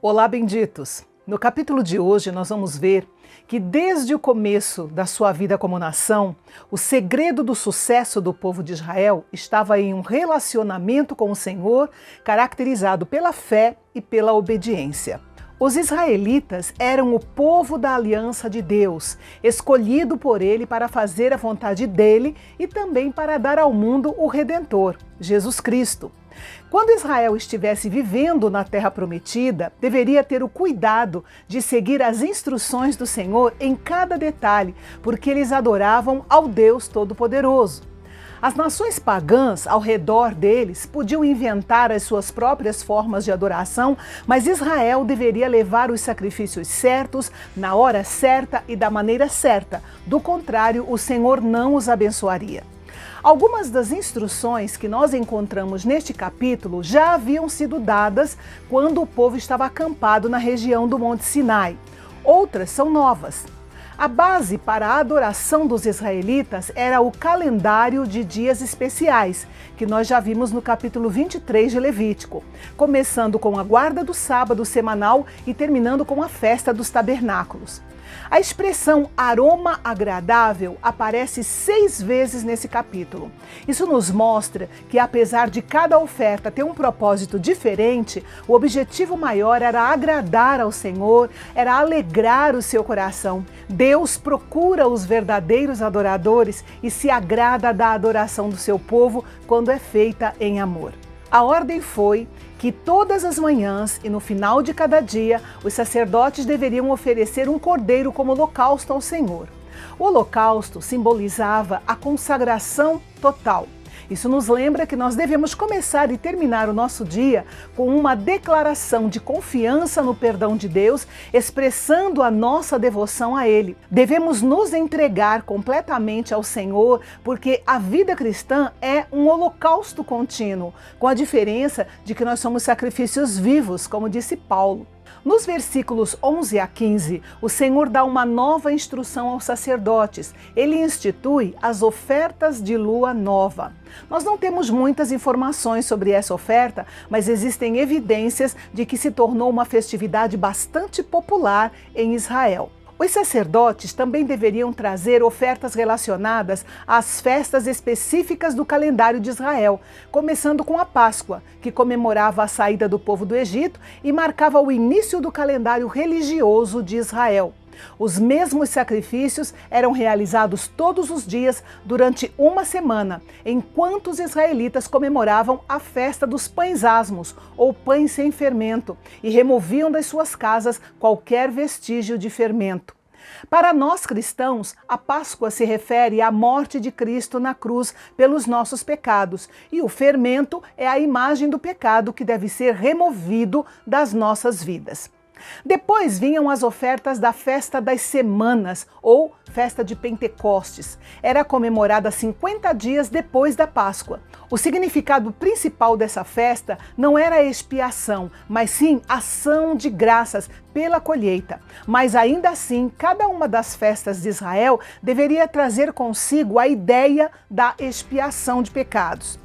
Olá, benditos! No capítulo de hoje nós vamos ver que desde o começo da sua vida como nação, o segredo do sucesso do povo de Israel estava em um relacionamento com o Senhor caracterizado pela fé e pela obediência. Os israelitas eram o povo da aliança de Deus, escolhido por Ele para fazer a vontade dEle e também para dar ao mundo o Redentor, Jesus Cristo. Quando Israel estivesse vivendo na terra prometida, deveria ter o cuidado de seguir as instruções do Senhor em cada detalhe, porque eles adoravam ao Deus Todo-Poderoso. As nações pagãs ao redor deles podiam inventar as suas próprias formas de adoração, mas Israel deveria levar os sacrifícios certos, na hora certa e da maneira certa. Do contrário, o Senhor não os abençoaria. Algumas das instruções que nós encontramos neste capítulo já haviam sido dadas quando o povo estava acampado na região do Monte Sinai. Outras são novas. A base para a adoração dos israelitas era o calendário de dias especiais, que nós já vimos no capítulo 23 de Levítico, começando com a guarda do sábado semanal e terminando com a festa dos tabernáculos. A expressão aroma agradável aparece 6 vezes nesse capítulo. Isso nos mostra que, apesar de cada oferta ter um propósito diferente, o objetivo maior era agradar ao Senhor, era alegrar o seu coração. Deus procura os verdadeiros adoradores e se agrada da adoração do seu povo quando é feita em amor. A ordem foi que todas as manhãs e no final de cada dia, os sacerdotes deveriam oferecer um cordeiro como holocausto ao Senhor. O holocausto simbolizava a consagração total. Isso nos lembra que nós devemos começar e terminar o nosso dia com uma declaração de confiança no perdão de Deus, expressando a nossa devoção a Ele. Devemos nos entregar completamente ao Senhor, porque a vida cristã é um holocausto contínuo, com a diferença de que nós somos sacrifícios vivos, como disse Paulo. Nos versículos 11 a 15, o Senhor dá uma nova instrução aos sacerdotes. Ele institui as ofertas de lua nova. Nós não temos muitas informações sobre essa oferta, mas existem evidências de que se tornou uma festividade bastante popular em Israel. Os sacerdotes também deveriam trazer ofertas relacionadas às festas específicas do calendário de Israel, começando com a Páscoa, que comemorava a saída do povo do Egito e marcava o início do calendário religioso de Israel. Os mesmos sacrifícios eram realizados todos os dias durante uma semana, enquanto os israelitas comemoravam a festa dos pães asmos, ou pães sem fermento, e removiam das suas casas qualquer vestígio de fermento. Para nós cristãos, a Páscoa se refere à morte de Cristo na cruz pelos nossos pecados, e o fermento é a imagem do pecado que deve ser removido das nossas vidas. Depois vinham as ofertas da Festa das Semanas, ou Festa de Pentecostes. Era comemorada 50 dias depois da Páscoa. O significado principal dessa festa não era a expiação, mas sim ação de graças pela colheita. Mas ainda assim, cada uma das festas de Israel deveria trazer consigo a ideia da expiação de pecados.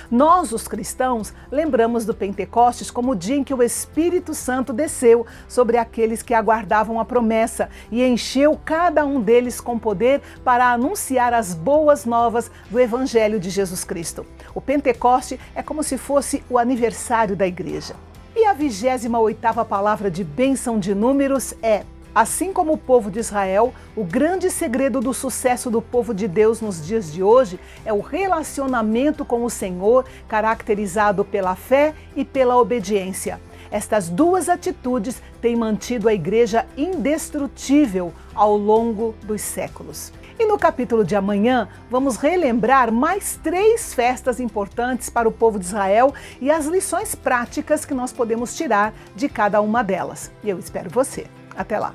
Nós, os cristãos, lembramos do Pentecostes como o dia em que o Espírito Santo desceu sobre aqueles que aguardavam a promessa e encheu cada um deles com poder para anunciar as boas novas do Evangelho de Jesus Cristo. O Pentecoste é como se fosse o aniversário da igreja. E a 28ª palavra de bênção de Números é: assim como o povo de Israel, o grande segredo do sucesso do povo de Deus nos dias de hoje é o relacionamento com o Senhor, caracterizado pela fé e pela obediência. Estas duas atitudes têm mantido a igreja indestrutível ao longo dos séculos. E no capítulo de amanhã, vamos relembrar mais 3 festas importantes para o povo de Israel e as lições práticas que nós podemos tirar de cada uma delas. E eu espero você. Até lá!